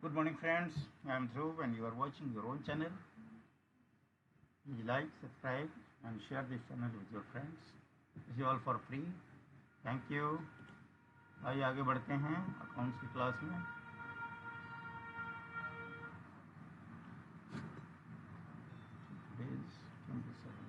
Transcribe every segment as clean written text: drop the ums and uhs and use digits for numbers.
Good morning, friends. I am Dhruv, and you are watching your own channel. Please like, subscribe, and share this channel with your friends. This is all for free. Thank you. आइए आगे बढ़ते हैं accounts की class में. Today's 27th.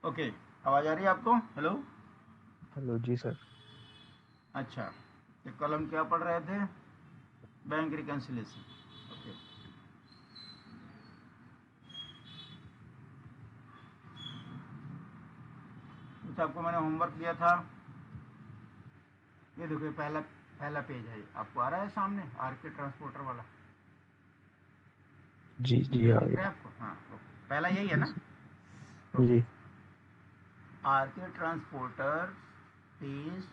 Okay, आवाज़ आ रही है आपको? हेलो. हेलो जी सर। अच्छा, तो कल हम क्या पढ़ रहे थे? Bank reconciliation. ओके. कुछ आपको मैंने होमवर्क दिया था. ये देखो, पहला पहला पेज है. आपको आ रहा है सामने आरके ट्रांसपोर्टर वाला? जी जी आ दिख रहा गया। है आपको? हाँ, ओके. पहला यही है ना? जी okay. RK transporter pays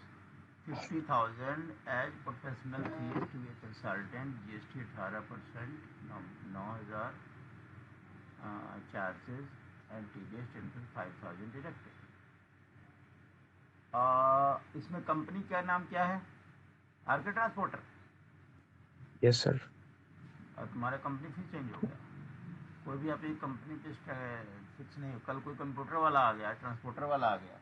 50,000 as professional fees to a consultant. GST 18%. 9,000 charges and TDS 10,500 deducted. इसमें कंपनी का नाम क्या है? RK transporter. Yes sir. और तुम्हारा कंपनी फिर चेंज हो गया. कोई भी अपनी कंपनी पे फिक्स नहीं हो. कल कोई कंप्यूटर वाला आ गया, ट्रांसपोर्टर वाला आ गया.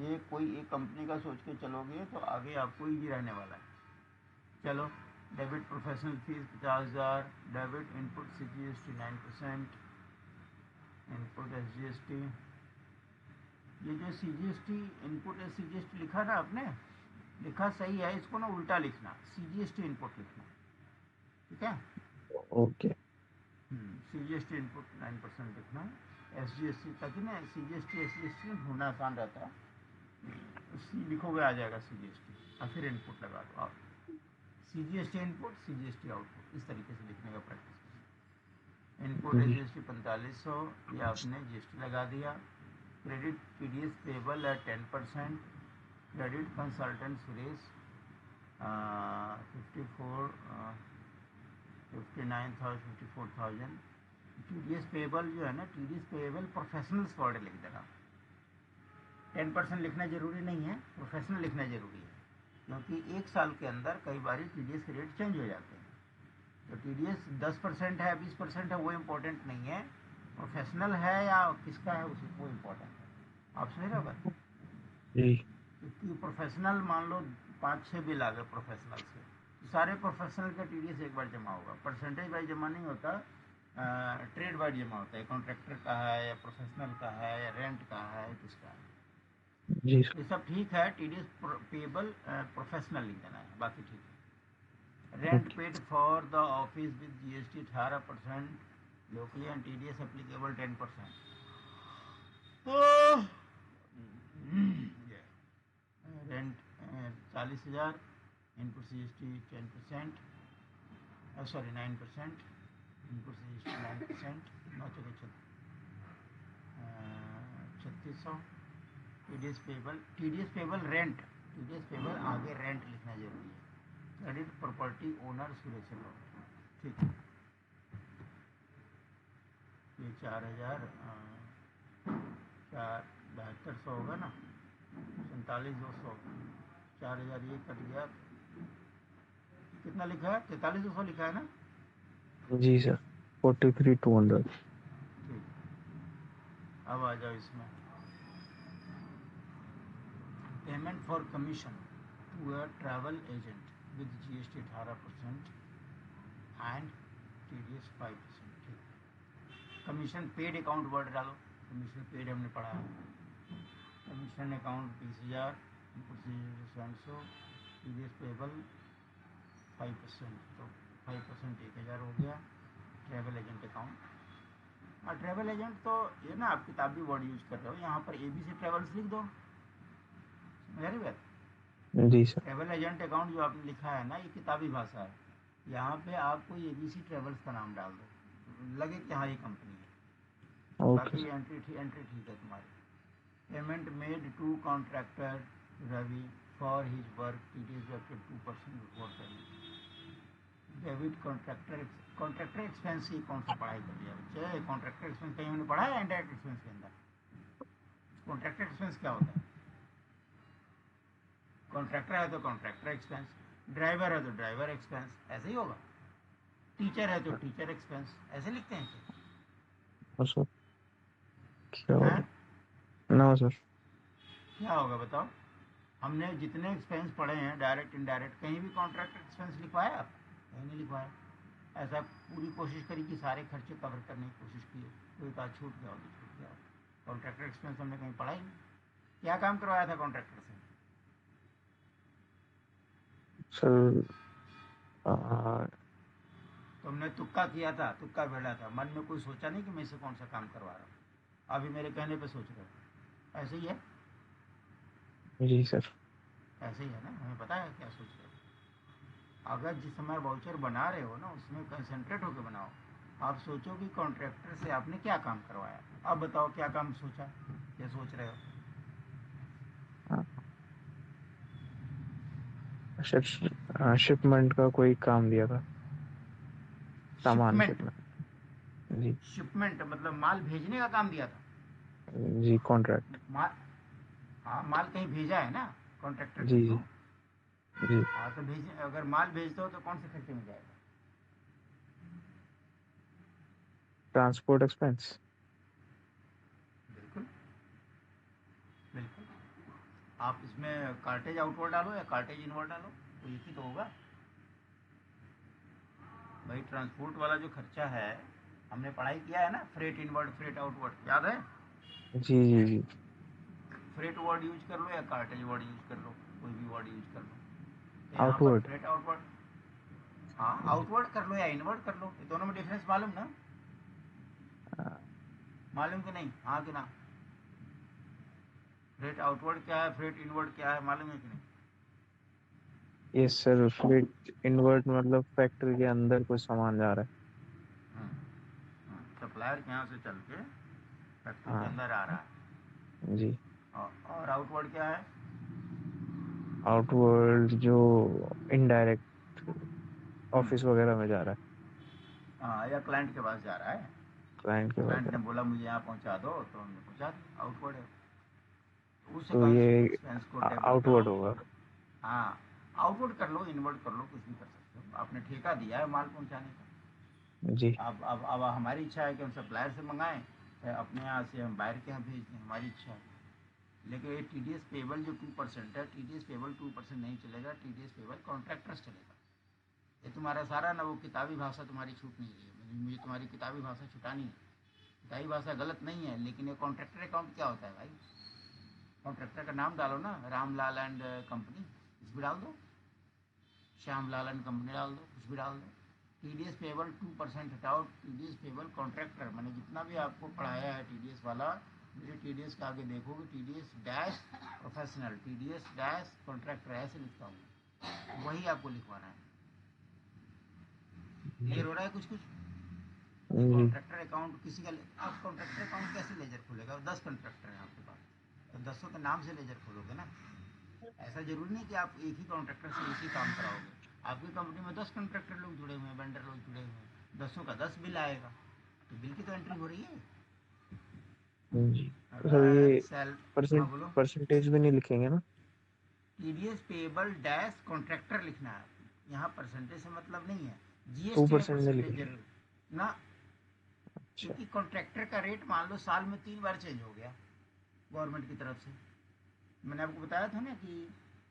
ये कोई एक कंपनी का सोच के चलोगे तो आगे आपको ईजी रहने वाला है. चलो. Debit professional fees 50,000. Debit input CGST 9%. Input SGST. ये जो CGST इनपुट है, CGST लिखा ना आपने, लिखा सही है. इसको ना उल्टा लिखना, CGST इनपुट लिखना. ठीक है? ओके। CGST इनपुट 9% लिखना. SGST, ताकि ना CGST SGST ढूंढना आसान रहता है. सी लिखोगे आ जाएगा CGST, और फिर इनपुट लगा दो आप. CGST इनपुट, CGST आउटपुट, इस तरीके से लिखने का प्रैक्टिस. इनपुट है जी GST 4500, ये आपने GST लगा दिया. Credit TDS payable eight 10%. Credit consultant Suresh 54 59,000 54,000. TDS payable जो है ना, TDS पेबल प्रोफेशनल्स वर्ड लिख देना. 10% लिखना जरूरी नहीं है, प्रोफेशनल लिखना जरूरी है. क्योंकि एक साल के अंदर कई बार TDS के रेट चेंज हो जाते हैं. तो TDS 10% है, 20% है, वो इम्पोर्टेंट नहीं है. प्रोफेशनल है या किसका है उसी वो इम्पोर्टेंट है. आप समझ रहे हो बात? जी क्योंकि प्रोफेशनल मान लो 5-6 बिल आ गए प्रोफेशनल से, तो सारे प्रोफेशनल का TDS एक बार जमा होगा. परसेंटेज वाइज जमा नहीं होता, ट्रेड वाइज जमा होता है. कॉन्ट्रैक्टर का है या प्रोफेशनल का है या रेंट का है, किसका है. जी सर। ये सब ठीक है. TDS पेबल प्रोफेशनल लिख देना है, बाकी ठीक है. Rent okay. Paid for the office with GST 18%. Locally and TDS applicable 10%. Rent 40,000. Input CGST 10%. Sorry 9%. Input CGST 9%. 3600. TDS payable rent. TDS payable आगे रेंट लिखना जरूरी है. Credit property owner Suresh law. ठीक है. ये 4,000 चार 7200 होगा ना. 47,200. 4,000 ये कट गया. कितना लिखा है? 43,200 लिखा है ना? जी सर। 43,200। ठीक. अब आ जाओ इसमें. Payment for commission to a travel agent with GST 18% and TDS 5%. ठीक. कमीशन पेड अकाउंट वर्ड डालो. कमीशन पेड हमने पढ़ा है. Commission account 20,000. Input 700. TDS payable 5%. तो 5% 1,000 हो गया. Travel agent account. हाँ, ट्रैवल एजेंट तो ये ना आप किताबी वर्ड यूज कर रहे हो. यहाँ पर ABC ट्रेवल्स लिख दो. मेरी बात. जी सर। ट्रैवल एजेंट अकाउंट जो आपने लिखा है ना, ये किताबी भाषा है. यहाँ पे आप कोई ABC ट्रेवल्स का नाम डाल दो, लगे कि हाँ ये कंपनी है. ओके बाकी सर। एंट्री ठीक है तुम्हारी. Payment made to contractor Ravi for his work it is deducted 2% before payment. Debit contractor expense की कौन सा पढ़ाई कर लिया बच्चे? कॉन्ट्रैक्टर एक्सपेंस कहीं हमने पढ़ा है इनडायरेक्ट एक्सपेंस के अंदर? कॉन्ट्रैक्टर एक्सपेंस क्या होता है? कॉन्ट्रैक्टर है तो कॉन्ट्रैक्टर एक्सपेंस, ड्राइवर है तो ड्राइवर एक्सपेंस, ऐसे ही होगा। टीचर है तो टीचर एक्सपेंस, ऐसे लिखते हैं और सर क्या हैं? होगा? ना सर। क्या होगा बताओ? हमने जितने एक्सपेंस पढ़े हैं डायरेक्ट इनडायरेक्ट, कहीं भी कॉन्ट्रैक्ट एक्सपेंस लिखवाया आप? कहीं नहीं लिखवाया। ऐसा पूरी कोशिश करी कि सारे खर्चे कवर करने की कोशिश की, कोई कहा छूट गया हो तो छूट गया। कॉन्ट्रैक्टर एक्सपेंस हमने कहीं पढ़ा ही नहीं। क्या काम करवाया था कॉन्ट्रैक्टर से? सर तुमने तुक्का किया था, तुक्का भेड़ा था, मन में कोई सोचा नहीं कि मैं इसे कौन सा काम करवा रहा हूँ, अभी मेरे कहने पे सोच रहे हो। ऐसे ही है, जी सर। ऐसे ही है ना, हमें पता है क्या सोच रहे हो। अगर जिस समय वाउचर बना रहे हो ना उसमें कंसंट्रेट होकर बनाओ। आप सोचो कि कॉन्ट्रैक्टर से आपने क्या काम करवाया, अब बताओ क्या काम सोचा, क्या सोच रहे हो? सर शिपमेंट का कोई काम दिया था, सामान शिपमेंट? शिपमेंट। जी। शिपमेंट मतलब माल भेजने का काम दिया था? जी कॉन्ट्रैक्ट। माल, हाँ माल कहीं भेजा है ना कॉन्ट्रैक्टर के जी थ्रू। जी जी। हाँ तो भेज, अगर माल भेजते हो तो कौन से खर्चे में जाएगा? Transport expense. बिल्कुल बिल्कुल। आप इसमें कार्टेज आउटवर्ड डालो या कार्टेज इनवर्ड डालो, तो एक ही तो होगा भाई। ट्रांसपोर्ट वाला जो खर्चा है हमने पढ़ाई किया है ना, फ्रेट इनवर्ड फ्रेट आउटवर्ड, याद है? जी जी जी। फ्रेट वर्ड यूज कर लो या कार्टेज वर्ड यूज कर लो, कोई भी वर्ड यूज कर लो। तो यहाँ पर आउटवर्ड। फ्रेट आउटवर्ड, हाँ आउटवर्ड कर लो या इनवर्ड कर लो, ये दोनों में डिफरेंस मालूम ना? मालूम कि नहीं, हाँ कि ना? फ्रेट आउटवर्ड क्या है, फ्रेट इनवर्ड क्या है, मालूम है कि नहीं? यस सर, फ्लीट इनवर्ट मतलब फैक्ट्री के अंदर कुछ सामान जा रहा सप्लायर के यहाँ से चल के है। फैक्ट्री के हाँ अंदर आ रहा है। जी। और आउटवर्ड क्या है? आउटवर्ड जो इनडायरेक्ट हम्म, ऑफिस वगैरह में जा रहा है, हाँ या क्लाइंट के पास जा रहा है। क्लाइंट के क्लाइंट ने वगैरह। बोला मुझे यहाँ पहुँचा दो तो हमने पहुँचा दिया, आउटवर्ड है। उस तो ये एक्सपेंस को डेबिट करो। आउटवर्ड होगा। हाँ आउटवर्ड कर लो, इनवर्ड कर लो, कुछ भी कर सकते हो। आपने ठेका दिया है माल पहुँचाने जी। का। अब हमारी इच्छा है कि हम सप्लायर से मंगाएं, अपने यहाँ से हम बाहर के यहाँ भेज दें, हमारी इच्छा है। लेकिन ये टी डी एस पेबल जो 2% है, टी डी एस पेबल 2% नहीं चलेगा, T D S payable contractors चलेगा। ये तुम्हारा सारा ना वो किताबी भाषा तुम्हारी छूट नहीं रही है, मुझे तुम्हारी किताबी भाषा छुटानी है। किताबी भाषा गलत नहीं है, लेकिन ये कॉन्ट्रैक्टर अकाउंट क्या होता है भाई? कॉन्ट्रैक्टर का नाम डालो ना, रामलाल एंड कंपनी, कुछ भी डाल दो, श्यामलाल एंड कंपनी डाल दो, कुछ भी डाल दो। टी डी एस पेबल 2% हटाओ, T D S payable contractor. मैंने जितना भी आपको पढ़ाया है टी डी एस वाला, मेरे टी डी एस का आगे देखोगे T D S dash professional, T D S dash contractor, ऐसे लिखता हूँ, वही आपको लिखवाना है। क्लियर जी हो रहा है कुछ कुछ? ये जी। कॉन्ट्रैक्टर अकाउंट किसी का आप कॉन्ट्रैक्टर अकाउंट कैसे लेजर खोलेगा? 10 कॉन्ट्रैक्टर हैं आपके पास, तो 10 के नाम से लेजर खोलोगे ना। ऐसा जरूरी नहीं कि आप एक ही कॉन्ट्रैक्टर से एक ही काम कराओगे। आपकी कंपनी में 10 कॉन्ट्रैक्टर लोग जुड़े हुए हैं, वेंडर लोग जुड़े हुए हैं, 10 का 10 बिल आएगा, तो बिल की तो एंट्री हो रही है। जी। तो सर अगर ये सेल, हाँ बोलो। परसेंटेज भी नहीं लिखेंगे ना? T D S payable dash contractor लिखना है, यहाँ परसेंटेज से मतलब नहीं है। जी एस टू टी में परसेंट नहीं परसेंटेज लिखेंगे? जरूर ना, अच्छा। क्योंकि कॉन्ट्रैक्टर का रेट मान लो साल में 3 बार चेंज हो गया गवर्नमेंट की तरफ से। मैंने आपको बताया था ना कि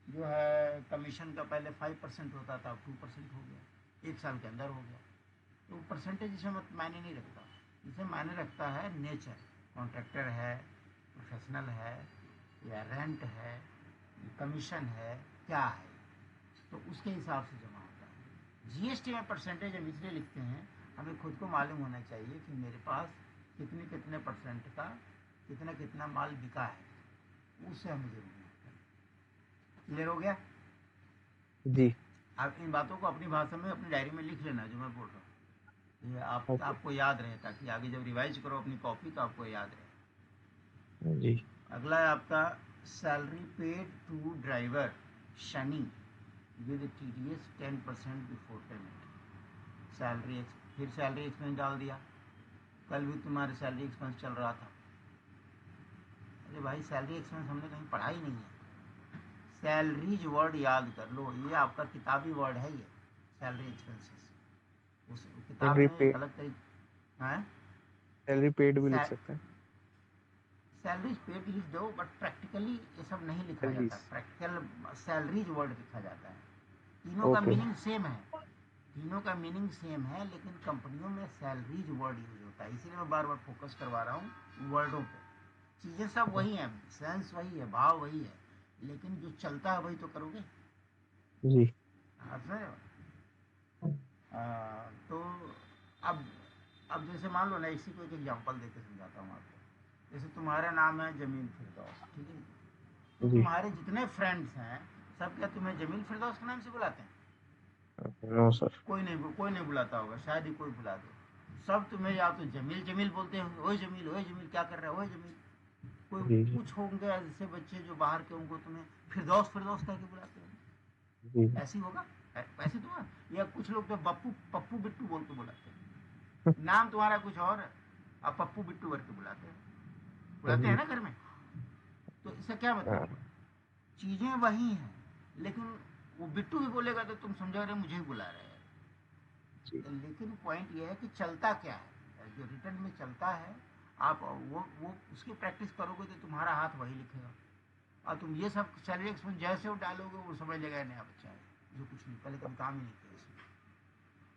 जो है कमीशन का पहले 5% होता था, अब 2% हो गया, एक साल के अंदर हो गया। तो परसेंटेज इसमें मत मायने नहीं रखता, इसमें मायने रखता है नेचर। कॉन्ट्रैक्टर है, प्रोफेशनल है, या रेंट है, कमीशन है, क्या है, तो उसके हिसाब से जमा होता है। जीएसटी में परसेंटेज हम इसलिए लिखते हैं, हमें खुद को मालूम होना चाहिए कि मेरे पास कितने कितने परसेंट का कितना कितना माल बिका है, उससे हमें जरूरी है। क्लियर हो गया? जी। आप इन बातों को अपनी भाषा में अपनी डायरी में लिख लेना जो मैं बोल रहा हूँ, ये ओके। आपको याद रहे, ताकि आगे जब रिवाइज करो अपनी कॉपी तो आपको याद रहे। जी। अगला है आपका salary paid to driver Shani with TDS 10% before payment. Salary फिर सैलरी एक्सपेंस डाल दिया। कल भी तुम्हारे सैलरी एक्सपेंस चल रहा था। अरे भाई सैलरी एक्सपेंस हमने कहीं पढ़ा ही नहीं है। सैलरीज वर्ड याद कर लो, ये आपका किताबी वर्ड है ये सैलरी एक्सपेंसेस। उस किताब सैलरी में पे एक अलग तरीके है। सैलरी पेड भी लिख सकते हैं। सैलरीज पेड लिख दो, बट प्रैक्टिकली ये सब नहीं लिखा जाता। सैलरीज। प्रैक्टिकल सैलरीज वर्ड लिखा जाता है। तीनों का ओके। मीनिंग सेम है, तीनों का मीनिंग सेम है, लेकिन कंपनियों में सैलरीज वर्ड यूज होता है। इसीलिए मैं बार बार फोकस करवा रहा हूँ वर्डों पे। चीज़ें सब वही हैं, सेंस वही है, भाव वही है, लेकिन जो चलता है वही तो करोगे। जी। हाँ सर। तो अब अब जैसे मान लो ना, इसी को एक एग्जांपल देके समझाता हूँ आपको। जैसे तुम्हारा नाम है जमील फिरदौस, ठीक है। तो जी। तुम्हारे जितने फ्रेंड्स हैं सब क्या तुम्हें जमील फिरदौस के नाम से बुलाते हैं? No sir. कोई नहीं बुलाता होगा, शायद ही कोई बुला दे। सब तुम्हें या तो जमील जमील बोलते होंगे, ओए जमील क्या कर रहा है, ओए जमील। कोई जी जी कुछ होंगे ऐसे बच्चे जो बाहर के होंगे, तुम्हें फिरदौस फिरदौस कह के बुलाते होंगे। जी। ऐसे ही होगा, ऐसे तो है। या कुछ लोग तो बप्पू पप्पू बिट्टू बोल के बुलाते हैं। नाम तुम्हारा कुछ और है, आप पप्पू बिट्टू करके बुलाते हैं जी। ना घर में। तो इसका क्या मतलब हाँ, हुआ? चीजें वही हैं, लेकिन वो बिट्टू भी बोलेगा तो तुम समझो रहे मुझे ही बुला रहे हैं। जी लेकिन पॉइंट ये है कि चलता क्या है, जो रिटर्न में चलता है। आप वो उसकी प्रैक्टिस करोगे तो तुम्हारा हाथ वही लिखेगा। और तुम ये सब सैलरी एक्सपेंस जैसे वो डालोगे वो समझ लेगा नया बच्चा है जो कुछ नहीं, पहले कभी काम ही नहीं किया इसमें।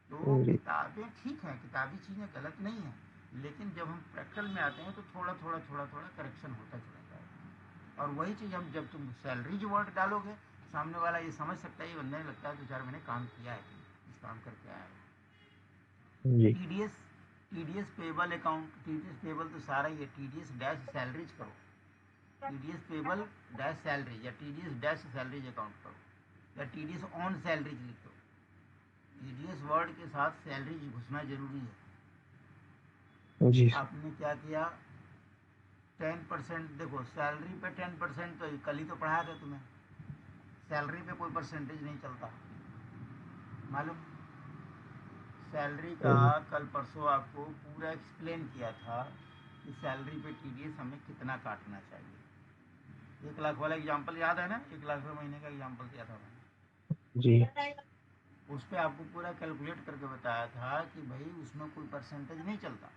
तो जी किताबें ठीक हैं, किताबी चीज़ें गलत नहीं हैं, लेकिन जब हम प्रैक्टिकल में आते हैं तो थोड़ा थोड़ा थोड़ा थोड़ा करेक्शन होता चला जाएगा। और वही चीज़ हम जब तुम सैलरी जो वर्ड डालोगे, सामने वाला ये समझ सकता है, ये बंदे ने लगता है 2-4 महीने काम किया है, इस काम करके आया है। जी। TDS TDS payable account, TDS payable तो सारा ही है। टीडीएस डैश सैलरीज करो, टीडीएस पेबल डैश सैलरीज, या टीडीएस डैश सैलरीज अकाउंट करो, या टीडीएस ऑन सैलरीज लिख दो। टीडीएस वर्ड के साथ सैलरीज घुसना जरूरी है। जी आपने क्या किया, 10%, देखो सैलरी पे 10%, तो कल ही तो पढ़ाया था तुम्हें। सैलरी पे कोई परसेंटेज नहीं चलता, मालूम। सैलरी का जी। कल परसों आपको पूरा एक्सप्लेन किया था कि सैलरी पे टीडीएस हमें कितना काटना चाहिए। 1 लाख वाला एग्जाम्पल याद है ना, 1 लाख रुपये महीने का एग्जाम्पल दिया था मैंने। जी उस पर आपको पूरा कैलकुलेट करके बताया था कि भाई उसमें कोई परसेंटेज नहीं चलता।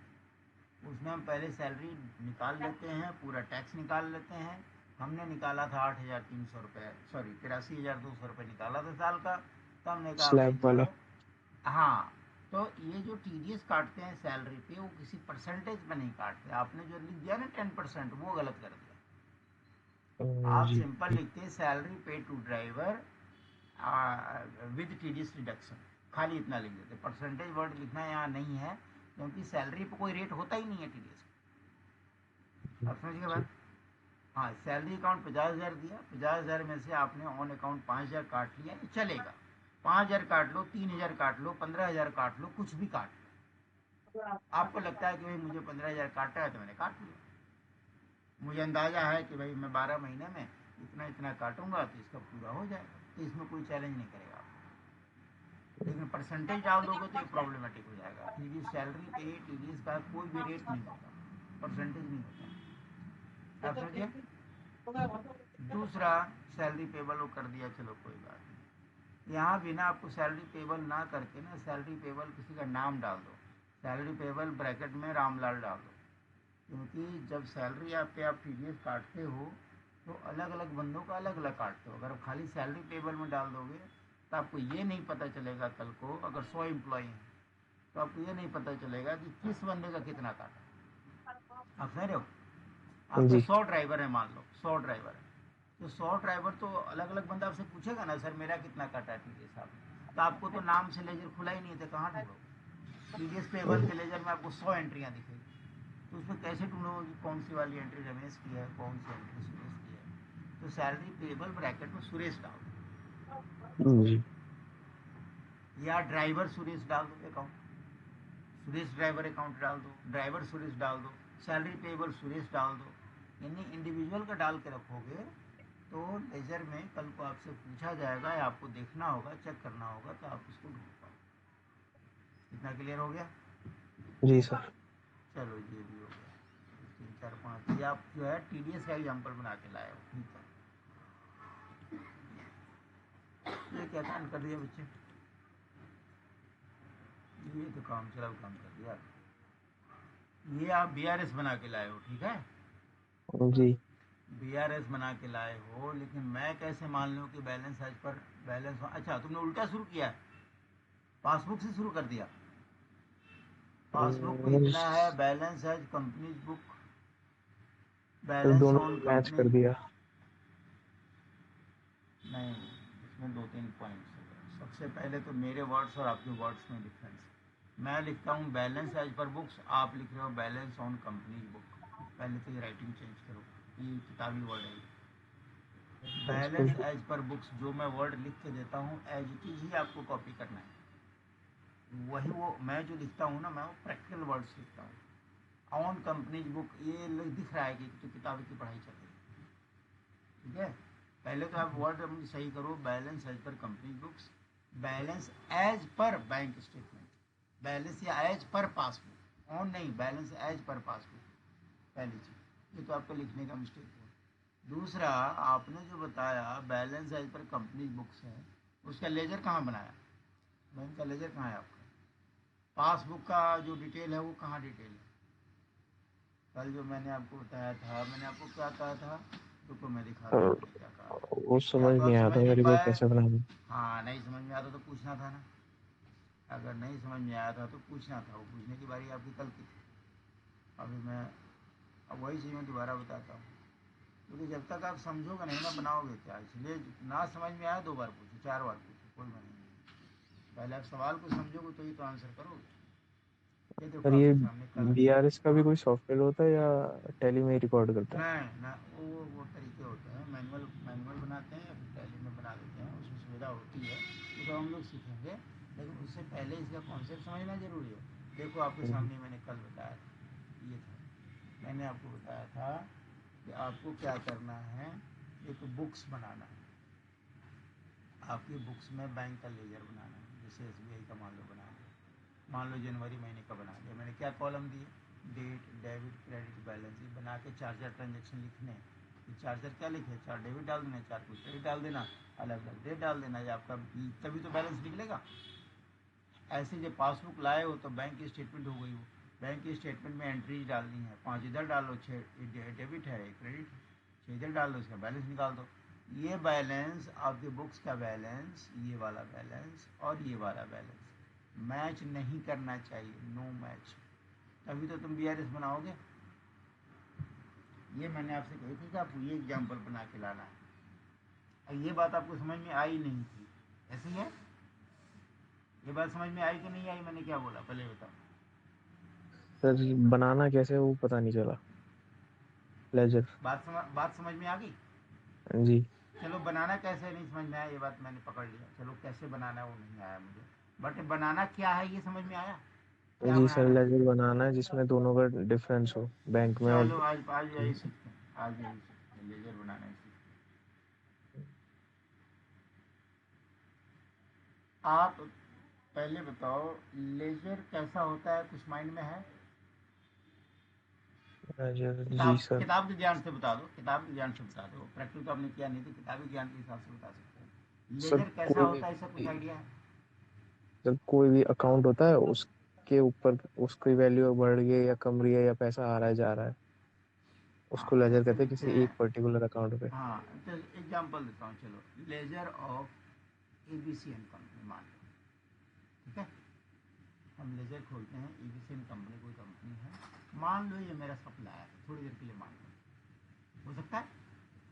उसमें हम पहले सैलरी निकाल लेते हैं, पूरा टैक्स निकाल लेते हैं। हमने निकाला था 8,300 रुपये, सॉरी 83,200 रुपये निकाला था साल का। तो हमने कहा भाई स्लैब जो वाला। है, हाँ, तो ये जो टीडीएस काटते हैं सैलरी पे, वो किसी परसेंटेज पे नहीं काटते। आपने जो लिख दिया ना 10%, वो गलत कर दिया। आप जी सिंपल लिखते salary pay to driver with TDS deduction, खाली इतना लिख देते। परसेंटेज वर्ड लिखना यहाँ नहीं है, क्योंकि सैलरी पे कोई रेट होता ही नहीं है टीडीएस का। आप समझिए जी बात। हाँ, सैलरी अकाउंट 50,000 दिया, 50,000 में से आपने ऑन अकाउंट 5,000 काट लिया, ये चलेगा। 5,000 काट लो, 3,000 काट लो, 15,000 काट लो, कुछ भी काट लो। आपको लगता है कि भाई मुझे 15,000 काटा है तो मैंने काट लिया। मुझे अंदाजा है कि भाई मैं 12 महीने में इतना इतना काटूंगा तो इसका पूरा हो जाएगा, तो इसमें कोई चैलेंज नहीं करेगा आपको। लेकिन परसेंटेज डाल दोगे तो ये प्रॉब्लमेटिक हो जाएगा। टीडीएस सैलरी पे टीडीएस का कोई भी रेट नहीं होता, परसेंटेज नहीं होता। आप समझिए। दूसरा, सैलरी पेबल वो कर दिया, चलो कोई बात नहीं। यहाँ भी ना आपको सैलरी पेबल ना करके ना सैलरी पेबल किसी का नाम डाल दो। सैलरी पेबल ब्रैकेट में रामलाल डाल दो। क्योंकि जब सैलरी आप पे आप टीडीएस काटते हो तो अलग अलग बंदों का अलग अलग काटते हो। अगर आप खाली सैलरी टेबल में डाल दोगे तो आपको ये नहीं पता चलेगा, कल को अगर 100 एम्प्लॉई हैं तो आपको ये नहीं पता चलेगा कि किस बंदे का कितना काटा। आप समझ रहे हो? आपके जी 100 ड्राइवर है, मान लो 100 ड्राइवर है, तो 100 ड्राइवर तो अलग अलग बंदा आपसे पूछेगा ना, सर मेरा कितना काटा है टीडीएस साहब। तो आपको तो नाम से लेजर खुला ही नहीं है, तो कहाँ ढूंढोगे? टीडीएस पेबल के लेजर में आपको 100 एंट्रियाँ दिखेगी, तो उसमें कैसे ढूंढोगे कि कौन सी वाली एंट्री रमेश की है, कौन सी एंट्री सुरेश की है? तो सैलरी पेबल ब्रैकेट में सुरेश डाल जी दो, या ड्राइवर सुरेश डाल दो अकाउंट, सुरेश ड्राइवर अकाउंट डाल दो, ड्राइवर सुरेश डाल दो, सैलरी पेबल सुरेश डाल दो। यानी इंडिविजुअल का डाल के रखोगे तो लेजर में कल को आपसे पूछा जाएगा या आपको देखना होगा, चेक करना होगा, तो आप उसको ढूंढ पाओ। इतना क्लियर हो गया? जी सर। चलो ये भी हो गया। 3 4 5 ये आप जो है TDS का एग्जाम्पल बना के लाए हो, ठीक है। ये क्या काम कर दिया बच्चे? ये तो काम चला काम कर दिया। ये आप BRS बना के लाए हो, ठीक है। जी। BRS बना के लाए हो, लेकिन मैं कैसे मान लूँ कि बैलेंस एज पर बैलेंस? अच्छा, तुमने उल्टा शुरू किया, पासबुक से शुरू कर दिया। पासबुक में इतना है, बैलेंस एज कंपनी बुक, तो बैलेंस दोनों ऑन मैच कंपनी। कर दिया। नहीं, इसमें 2 3 पॉइंट्स है। सबसे पहले तो मेरे वर्ड्स और आपके वर्ड्स में डिफरेंस है। मैं लिखता हूँ बैलेंस एज पर बुक्स, आप लिख रहे हो बैलेंस ऑन कंपनी बुक। पहले तो ये राइटिंग चेंज करो, ये किताबी वर्ड है। बैलेंस बिल्कुल। एज पर बुक्स जो मैं वर्ड लिख के देता हूँ एज इट इज ही आपको कॉपी करना है। वही वो मैं जो लिखता हूँ ना, मैं वो प्रैक्टिकल वर्ड्स लिखता हूँ। ऑन कंपनीज बुक ये दिख रहा है कि तो किताब की पढ़ाई चल रही है, ठीक है। पहले तो आप वर्ड मुझे सही करो, balance as per company books, balance as per bank statement, balance या एज पर पासबुक, ऑन नहीं, बैलेंस एज पर पासबुक, पहली चीज। ये तो आपको लिखने का मिस्टेक हुआ। दूसरा, आपने जो बताया balance as per company books है, उसका लेजर कहाँ बनाया? बैंक का लेजर कहाँ है आपका? पासबुक का जो डिटेल है वो कहाँ डिटेल है? कल जो मैंने आपको बताया था, मैंने आपको क्या कहा था, रुको मैं दिखाता हूँ और मैंने क्या कहा था। वो या समझ तो नहीं आप आया समझ था नहीं मेरे को पाए। कैसे बनाना। हाँ, नहीं समझ में आता तो पूछना था ना। अगर नहीं समझ में आया था तो पूछना था, वो पूछने की बारी आपकी कल की थी। अभी मैं अब वही चीज़ मैं दोबारा बताता हूँ, क्योंकि जब तक आप समझोगे नहीं ना, बनाओगे क्या। इसलिए ना समझ में आया 2 बार पूछो, 4 बार पूछो, कोई मना नहीं। पहले आप सवाल को समझोगे तो ही तो आंसर करोगे। ये देखो और ये आपके सामने कल। बीआरएस का भी हाँ, कोई सॉफ्टवेयर होता है या टैली में रिकॉर्ड करता है? नहीं ना, वो तरीके होते हैं, मैनुअल मैनुअल बनाते हैं या फिर टैली में बना देते हैं, उसमें सुविधा होती है, तो सब हम लोग सीखेंगे। लेकिन उससे पहले इसका कॉन्सेप्ट समझना जरूरी है। देखो आपके हम्म। सामने मैंने कल बताया था, ये था, मैंने आपको बताया था कि आपको क्या करना है, एक बुक्स बनाना है। आपकी बुक्स में बैंक का लेजर बनाना है। जैसे SBI का मान लो बना दिया, मान लो जनवरी महीने का बना दिया, मैंने क्या कॉलम दिए, डेट, डेबिट, क्रेडिट, बैलेंस। ये बना के 4 ट्रांजेक्शन लिखने हैं। ये 4 क्या लिखे, 4 डेबिट डाल देना, 4 को क्रेडिट डाल देना, अलग अलग डेट डाल देना, ये आपका तभी तो बैलेंस निकलेगा। ऐसे जब पासबुक लाए हो तो बैंक की स्टेटमेंट हो गई। वो बैंक की स्टेटमेंट में एंट्रीज डालनी है, 5 इधर डालो, 6 डेबिट है, 1 क्रेडिट, 6 इधर डाल दो, इसका बैलेंस निकाल दो। ये बैलेंस आपके बुक्स का बैलेंस, ये वाला बैलेंस और ये वाला बैलेंस मैच नहीं करना चाहिए, नो मैच, तभी तो तुम BRS बनाओगे। ये मैंने आपसे कही थी कि आपको ये एग्जाम्पल बना के लाना है। और ये बात आपको समझ में आई नहीं थी, ऐसी है? ये बात समझ में आई कि नहीं आई? मैंने क्या बोला पहले बताओ। सर बनाना कैसे है वो पता नहीं चला, लेजर। बात समझ में आ गई? जी। चलो, बनाना कैसे नहीं समझ में आया, ये बात मैंने पकड़ लिया। चलो, कैसे बनाना है वो नहीं आया मुझे, बट बनाना क्या है ये समझ में आया। क्या जी सर, बनाना है? लेजर बनाना है जिसमें दोनों का डिफरेंस हो, बैंक में और। चलो, आज आज यही सीखते हैं, आज यही सीखते हैं, लेजर बनाना ही सीखते हैं। आप पहले बताओ लेजर कैसा होता है, कुछ माइंड में है? लेजर, जी किताब सर। किताब के ज्ञान से बता दो, किताब के ज्ञान से बता दो, प्रैक्टिस तो आपने किया नहीं तो किताबी ज्ञान के हिसाब से बता सकते हैं। सर लेजर कैसा कोई होता है, इसका कुछ भी आइडिया है? सर कोई भी अकाउंट होता है, उसके ऊपर उसकी वैल्यू बढ़ रही है या कम रही है या पैसा आ रहा है जा रहा है, हाँ, उसको लेजर जैसे कहते हैं लिखते किसी हैं। एक पर्टिकुलर अकाउंट पे। हाँ, तो एग्जाम्पल देता हूँ, चलो, laser of ABC and company मान लो, ठीक है। हम लेजर खोलते हैं, ABC एंड कंपनी कोई कंपनी है, मान लो ये मेरा सप्लायर है, थोड़ी देर के लिए मान लो, हो सकता है।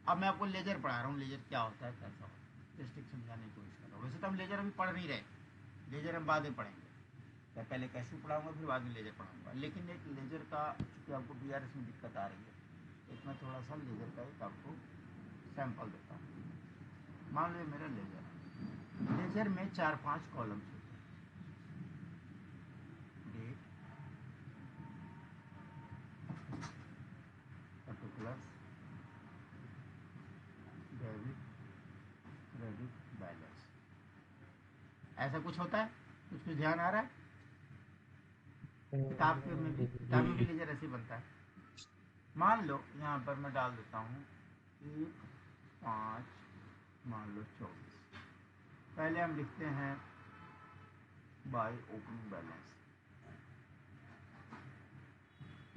अब मैं आपको लेजर पढ़ा रहा हूँ, लेजर क्या होता है, कैसा होता है, जस्ट एक समझाने की कोशिश कर रहा हूँ। वैसे तो हम लेजर अभी पढ़ नहीं रहे, लेजर हम बाद में पढ़ेंगे। मैं पहले कैसे पढ़ाऊंगा, फिर बाद में लेजर पढ़ाऊंगा। लेकिन एक लेजर का, चूँकि आपको BRS में दिक्कत आ रही है, एक मैं थोड़ा सा लेजर का एक आपको सैंपल देता हूँ। मान लो मेरा लेजर है, लेजर में 4 5 कॉलम्स होते हैं, डेट, पर्टिकुलर्स, ऐसा कुछ होता है? कुछ कुछ ध्यान आ रहा है? किताब में भी लेजर ऐसे बनता है। मान लो यहाँ पर मैं डाल देता हूँ 1, 5, मान लो 24। पहले हम लिखते हैं बाय ओपनिंग बैलेंस।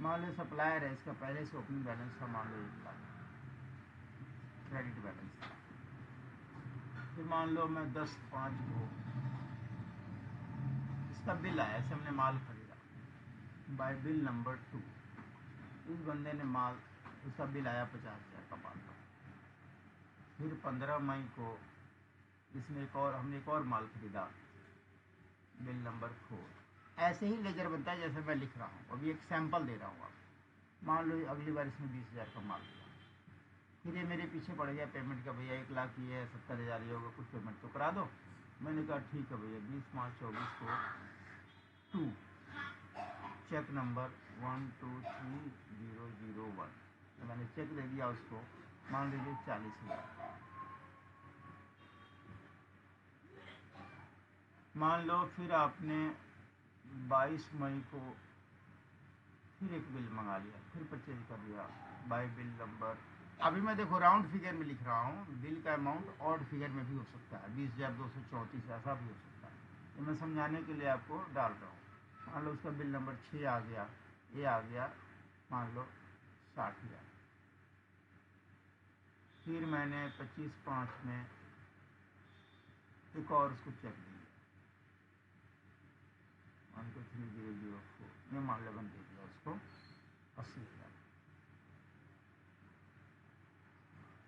मान लो सप्लायर है, इसका पहले से ओपनिंग बैलेंस था मान लो 1 लाख, क्रेडिट बैलेंस था। फिर मान लो मैं 10/5 को इसका बिल आया, ऐसे हमने माल खरीदा बाय बिल नंबर 2। इस बंदे ने माल, उसका बिल आया 50,000 का माल था। फिर 15 मई को इसमें हमने एक और माल खरीदा बिल नंबर 4। ऐसे ही लेजर बनता है जैसे मैं लिख रहा हूँ। अभी एक सैंपल दे रहा हूँ आपको। मान लो अगली बार इसमें 20,000 का माल दिया, फिर ये मेरे पीछे पड़ गया पेमेंट का, भैया 1 लाख ये है, 70,000 ये होगा, कुछ पेमेंट तो करा दो। मैंने कहा ठीक है भैया, 20/5/24 को 2 चेक नंबर 123001, तो मैंने चेक दे दिया उसको, मान लीजिए 40,000। मान लो फिर आपने 22 मई को फिर एक बिल मंगा लिया, फिर परचेज कर लिया बाय बिल नंबर। अभी मैं देखो राउंड फिगर में लिख रहा हूँ, बिल का अमाउंट ऑड फिगर में भी हो सकता है, 20,234 ऐसा भी हो सकता है, तो मैं समझाने के लिए आपको डाल रहा हूँ। मान लो उसका बिल नंबर 6 आ गया, ये आ गया मान लो 60,000। फिर मैंने 25/5 में एक और उसको चेक दिया 123004, ये मान लो बन दे दिया उसको 80,000।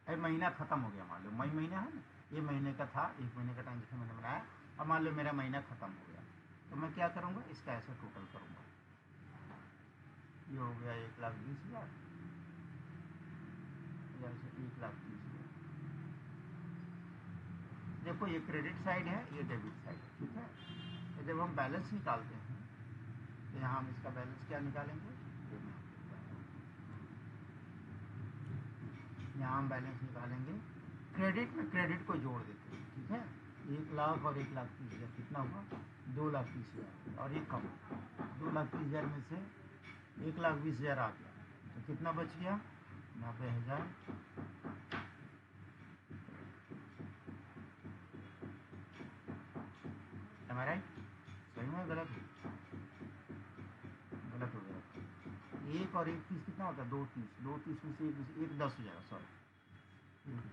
अरे महीना खत्म हो गया, मान लो मई महीना है ना, ये महीने का था, 1 महीने का ट्रांजेक्शन मैंने बनाया। अब मान लो मेरा महीना खत्म हो गया, तो मैं क्या करूँगा, इसका ऐसा टोटल करूँगा। ये हो गया 1,20,000, 1,30,000। देखो ये क्रेडिट साइड है, ये डेबिट साइड है, ठीक है। तो जब हम बैलेंस निकालते हैं तो यहाँ हम इसका बैलेंस क्या निकालेंगे, यहाँ हम बैलेंस निकालेंगे, क्रेडिट में क्रेडिट को जोड़ देते हैं, ठीक है। 1 लाख और 1,30,000 कितना हुआ, 2,30,000, और ये कम 2,30,000 में से 1,20,000 आ गया, तो कितना बच गया, 90,000। हमारा सही में गलत हो, गलत हो गया। 1 और 1,30 कितना होता है, 2,30, 2,30 में से 1 10 हो जाएगा, सॉरी 1 10।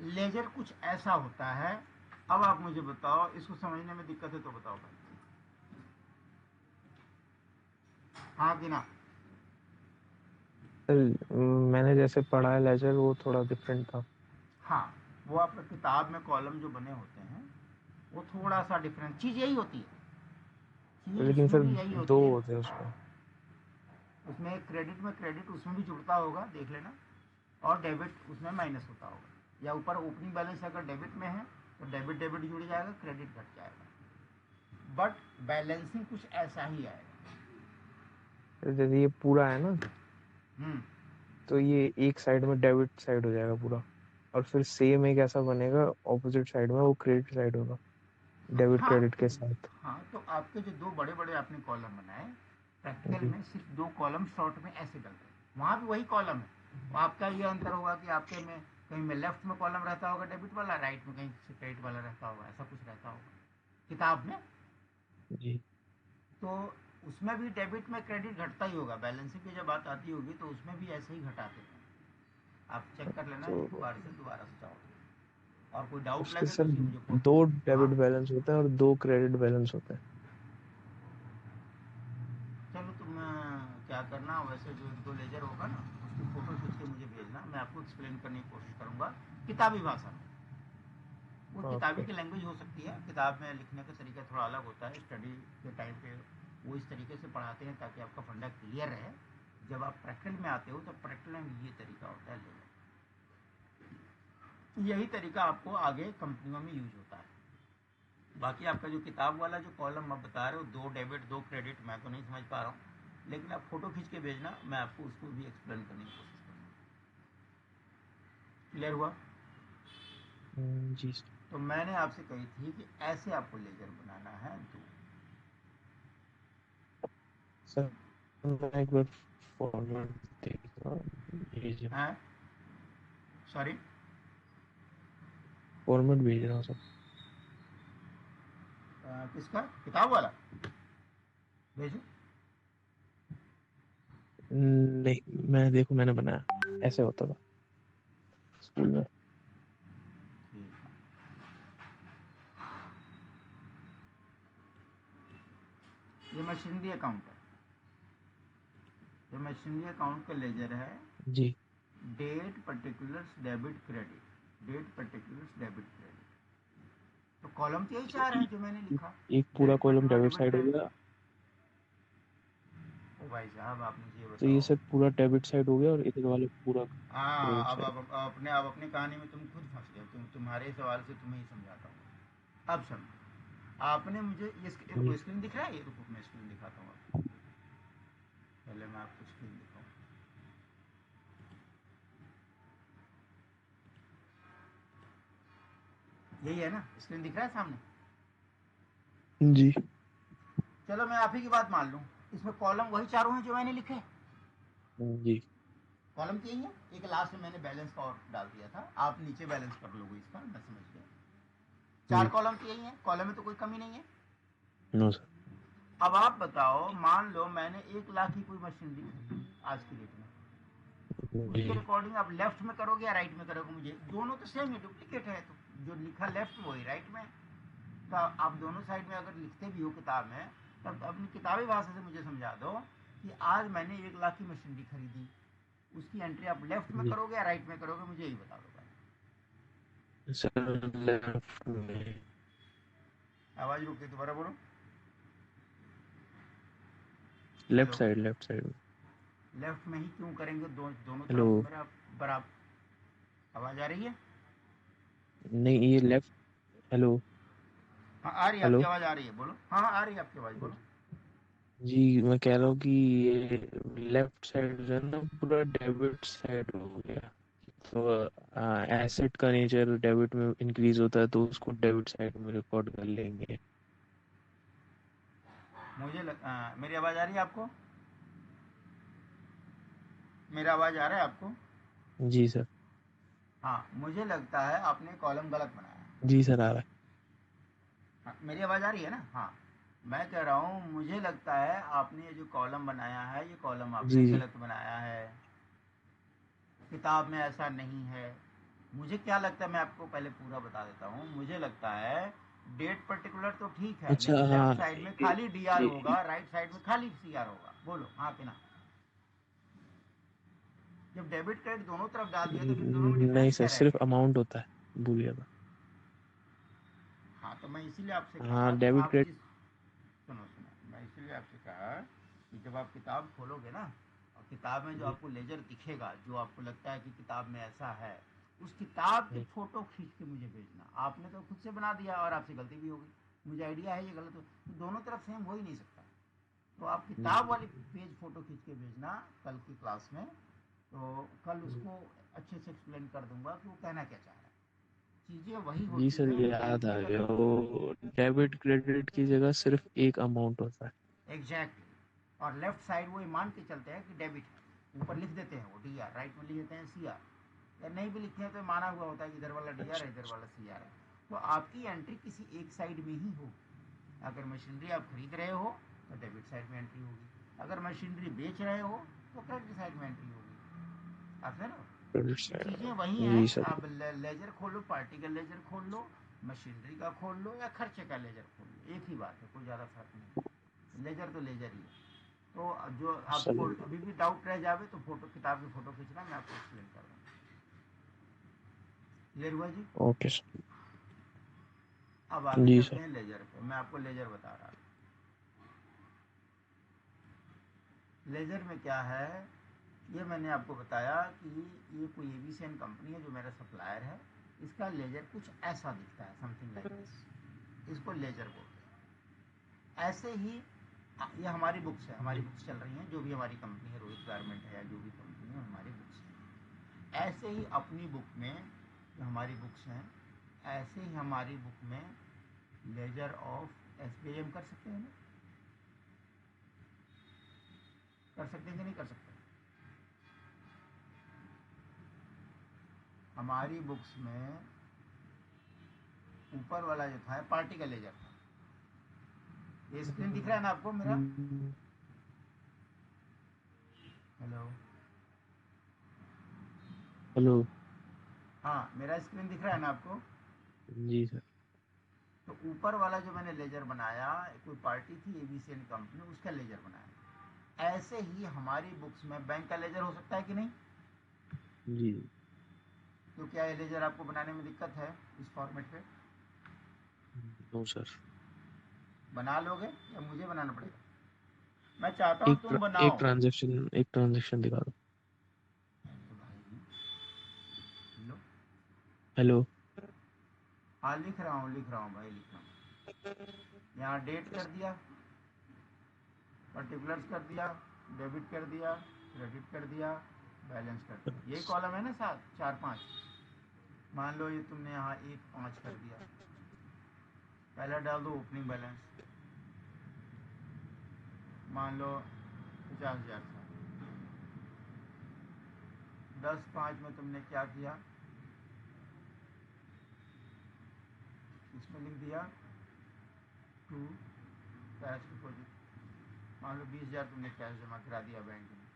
लेजर कुछ ऐसा होता है। अब आप मुझे बताओ, इसको समझने में दिक्कत है तो बताओ भाई, हाँ कि ना। मैंने जैसे पढ़ा है लेजर, वो थोड़ा डिफरेंट था। हाँ, वो आपका किताब में कॉलम जो बने होते हैं वो थोड़ा सा डिफरेंट चीज़ यही होती है, चीज़ लेकिन उसमें सर भी यही 2 होती है। होते हैं उसमें। उसमें क्रेडिट में क्रेडिट उसमें भी जुड़ता होगा, देख लेना, और डेबिट उसमें माइनस होता होगा, या ऊपर ओपनिंग बैलेंस अगर डेबिट में है तो डेबिट डेबिट जुड़ जाएगा, क्रेडिट घट जाएगा, बट बैलेंसिंग कुछ ऐसा ही आएगा। जैसे ये पूरा है ना, हम्म तो ये एक साइड में डेबिट साइड हो जाएगा पूरा, और फिर सेम एक ऐसा बनेगा ऑपोजिट साइड में, वो क्रेडिट साइड होगा, डेबिट हाँ क्रेडिट के साथ। हाँ, तो आपके जो 2 बड़े बड़े आपने कॉलम बनाए, प्रैक्टिकल जी में सिर्फ 2 कॉलम शॉर्ट में ऐसे डल रहे, वहाँ भी वही कॉलम है। तो आपका ये अंतर होगा कि आपके में कहीं में लेफ्ट में कॉलम रहता होगा डेबिट वाला, राइट में कहीं से क्रेडिट वाला रहता होगा, ऐसा कुछ रहता होगा किताब में। जी। तो उसमें भी डेबिट में क्रेडिट घटता ही होगा, बैलेंसिंग की जब बात आती होगी तो उसमें भी ऐसे ही घटाते हैं। आप चेक कर लेना एक तो बार से, दोबारा से चाहो, और कोई डाउट उसके लगे तो सर उसकी मुझे 2 हाँ, डेबिट बैलेंस होते हैं और 2 क्रेडिट बैलेंस होते हैं। चलो तुम क्या करना, वैसे जो 1-2 लेजर होगा ना उसकी फ़ोटो खींच के मुझे भेजना, मैं आपको एक्सप्लेन करने की कोशिश करूँगा किताबी भाषा में। वो किताबी ओके। की लैंग्वेज हो सकती है, किताब में लिखने का तरीका थोड़ा अलग होता है, स्टडी के टाइम पे वो इस तरीके से पढ़ाते हैं ताकि आपका फंडा क्लियर रहे। जब आप प्रैक्टिकल में आते हो तो प्रैक्टिकल में ये तरीका होता है लेने, यही तरीका आपको आगे कंपनियों में यूज होता है। बाकी आपका जो किताब वाला जो कॉलम आप बता रहे हो, 2 डेबिट 2 क्रेडिट, मैं तो नहीं समझ पा रहा हूँ, लेकिन आप फोटो खींच के भेजना, मैं आपको उसको भी एक्सप्लेन करने की कोशिश करूँगा। क्लियर हुआ? जी सर। तो मैंने आपसे कही थी कि ऐसे आपको लेजर बनाना है तो सर मैं एक बार फॉर्मेट देख रहा हूँ, भेज रहा हूँ। हैं, सॉरी, फॉर्मेट भेज रहा हूँ सर। किसका, किताब वाला भेजो। नहीं, मैं देखो मैंने बनाया, ऐसे होता था स्कूल में। ठीक है। ये मशीनरी अकाउंट है, ये मशीनरी अकाउंट का लेजर है। जी। Date particulars debit credit, date particulars debit credit. तो कॉलम के ही तो चार हैं जो मैंने लिखा। एक पूरा date column particular debit debit side हो क्रेडिट। गया। ओ भाई साहब, आप मुझे ये तो ये बताओ। सर पूरा डेबिट साइड हो गया और इधर वाला पूरा क्रेडिट हाँ, अब साइड। अब अपनी कहानी में तुम खुद फंस गए। तुम्हारे सवाल से तुम्हें ही समझाता हूँ। अब समझो, आपने मुझे ये जी। रुको, स्क्रीन दिख रहा है? ये रुको, मैं स्क्रीन दिखाता हूँ आपको। पहले मैं आपको स्क्रीन दिखाऊँ। यही है ना, स्क्रीन दिख रहा है सामने? जी। चलो मैं आप ही की बात मान लूँ, इसमें कॉलम वही चारों हैं जो मैंने लिखे। जी। कॉलम तो यही है, एक लास्ट में मैंने बैलेंस का और डाल दिया था, आप नीचे बैलेंस कर लोगे इसका, मैं समझ गया। चार जी। कॉलम तो यही है, कॉलम में तो कोई कमी नहीं है। No sir. अब आप बताओ, मान लो मैंने 1 लाख की कोई मशीनरी खरीदी आज की डेट में, उसके जी। रिकॉर्डिंग आप लेफ्ट में करोगे या राइट में करोगे? मुझे दोनों तो सेम है, डुप्लीकेट है, तो जो लिखा लेफ्ट में वही राइट में। तो आप दोनों साइड में अगर लिखते भी हो किताब में, तब अपनी किताबी भाषा से मुझे समझा दो कि आज मैंने 1 लाख की मशीनरी खरीदी, उसकी एंट्री आप लेफ्ट में जी करोगे या राइट में करोगे? मुझे यही बता दो भाई। सर, लेफ्ट में। आवाज रुक गई, दोबारा बोलो। Left hello. Side, left side में। लेफ्ट में ही क्यों करेंगे? दोनों हेलो। तरफ मेरा बराबर। आवाज आ रही है? नहीं, ये लेफ्ट। हेलो। हाँ आ रही है, आपकी हेलो। आवाज आ रही है, बोलो। हाँ हाँ, आ रही है आपकी आवाज, बोलो। जी मैं कह रहा हूँ कि ये लेफ्ट साइड जो है ना पूरा डेबिट साइड हो गया। तो एसेट का नेचर डेबिट में इंक्रीज होता है तो उसको डेबिट साइड में रिकॉर्ड कर लेंगे। मेरी आवाज आ रही है आपको? मेरा आवाज आ रहा है आपको? जी सर। हाँ, मुझे लगता है आपने कॉलम गलत बनाया है। जी सर, आ रहा हाँ, मेरी आवाज आ रही है ना? हाँ, मैं कह रहा हूँ मुझे लगता है आपने ये जो कॉलम बनाया है, ये कॉलम है। आपने जी जी। गलत बनाया है। किताब में ऐसा नहीं है। मुझे क्या लगता है, मैं आपको पहले पूरा बता देता हूँ। मुझे लगता है डेट पर्टिकुलर तो ठीक है, अच्छा लेकिन हाँ। लेफ्ट साइड में खाली डी आर होगा, राइट साइड में खाली सी आर होगा। बोलो हाँ कि ना? जब डेबिट क्रेडिट दोनों तरफ डाल दिया तो फिर दोनों में नहीं डिफरेंस सर, क्या रह सिर्फ गया? अमाउंट होता है, भूल गया था। हाँ, तो मैं इसीलिए आपसे हाँ, कहा कि डेबिट आप क्रेडिट। जिस, सुनो सुनो, मैं इसीलिए आपसे कहा कि जब आप किताब खोलोगे ना, और किताब में जो जी। आपको लेजर दिखेगा, जो आपको लगता है कि किताब में ऐसा है, उस किताब की फोटो खींच के मुझे भेजना। आपने तो खुद से बना दिया और आपसे गलती भी होगी, मुझे आइडिया है ये गलत हो, तो दोनों तरफ सेम हो ही नहीं सकता। तो आप किताब वाली पेज फोटो खींच के भेजना कल की क्लास में, तो कल उसको अच्छे से एक्सप्लेन कर दूंगा कि वो कहना क्या चाह रहा है। चीज़ें वही जी होती सर, हैं, याद आ गलती गया, अगर, वो डेबिट क्रेडिट की जगह सिर्फ एक अमाउंट होता है। एग्जैक्टली। और लेफ्ट साइड वो मान के चलते हैं कि डेबिट है, ऊपर लिख देते हैं वो डी आर, राइट में लिख देते हैं सी आर, या नहीं भी लिखते हैं तो माना हुआ होता है कि इधर वाला डी आर अच्छा। है, इधर वाला सी आर है। तो आपकी एंट्री किसी एक साइड में ही होगी। अगर मशीनरी आप खरीद रहे हो तो डेबिट साइड में एंट्री होगी, अगर मशीनरी बेच रहे हो तो क्रेडिट साइड में एंट्री होगी। आप समझ रहे हो? क्रेडिट तो चीज़ें साइड। वही जी हैं। सर। आप लेजर खोलो, पार्टी का लेजर खोल लो, मशीनरी का खोल लो, या खर्चे का लेजर खोल लो, एक ही बात है, कोई ज़्यादा फर्क नहीं। लेजर तो लेजर ही है। तो जो सर। आपको अभी भी डाउट रह जावे तो फोटो, किताब की फोटो खींचना, मैं आपको एक्सप्लेन कर दूँगा। क्लियर हुआ जी? Okay sir. अब आगे जी चलते सर। हैं लेजर पे। मैं आपको लेजर बता रहा था। लेजर में क्या है, ये मैंने आपको बताया कि ये कोई एविसन कंपनी है जो मेरा सप्लायर है। इसका लेजर कुछ ऐसा दिखता है, समथिंग लाइक दिस। इसको लेजर बोलते हैं। ऐसे ही ये हमारी बुक्स है, हमारी बुक्स चल रही हैं, जो भी हमारी कंपनी है, रोहित गारमेंट है या जो भी कंपनी है, हमारी बुक्स है। ऐसे ही अपनी बुक में, जो हमारी बुक्स हैं, ऐसे ही हमारी बुक में लेजर ऑफ एसबीआई हम कर सकते हैं ना? कर सकते हैं कि नहीं कर सकते? हमारी बुक्स में ऊपर वाला जो था पार्टी का लेजर था। ये स्क्रीन दिख रहा है ना आपको मेरा? हेलो? हेलो। हाँ, मेरा स्क्रीन दिख रहा है ना आपको? जी सर। तो ऊपर वाला जो मैंने लेजर बनाया, कोई पार्टी थी एबीसी कंपनी, उसका लेजर बनाया। ऐसे ही हमारी बुक्स में बैंक का लेजर हो सकता है कि नहीं? जी। तो क्या ये लेजर आपको बनाने में दिक्कत है इस फॉर्मेट पे? No sir. बना लोगे या मुझे बनाना पड़ेगा? मैं चाहता हूँ तुम एक बनाओ। ट्रांजेक्शन दिखा दो। तो भाई लो। हेलो। हाँ, लिख रहा हूँ भाई, लिख रहा हूँ। यहाँ डेट कर दिया, पर्टिकुलर्स कर दिया, डेबिट कर दिया, क्रेडिट कर दिया, बैलेंस कर दिया। यही कॉलम है ना, 7 4 5? मान लो ये तुमने यहाँ 1 5 कर दिया। पहला डाल दो ओपनिंग बैलेंस, मान लो 50,000 था। 10 5 में तुमने क्या किया, इसमें लिख दिया टू कैश डिपॉजिट। मान लो 20,000 तुमने कैश जमा करा दिया बैंक में।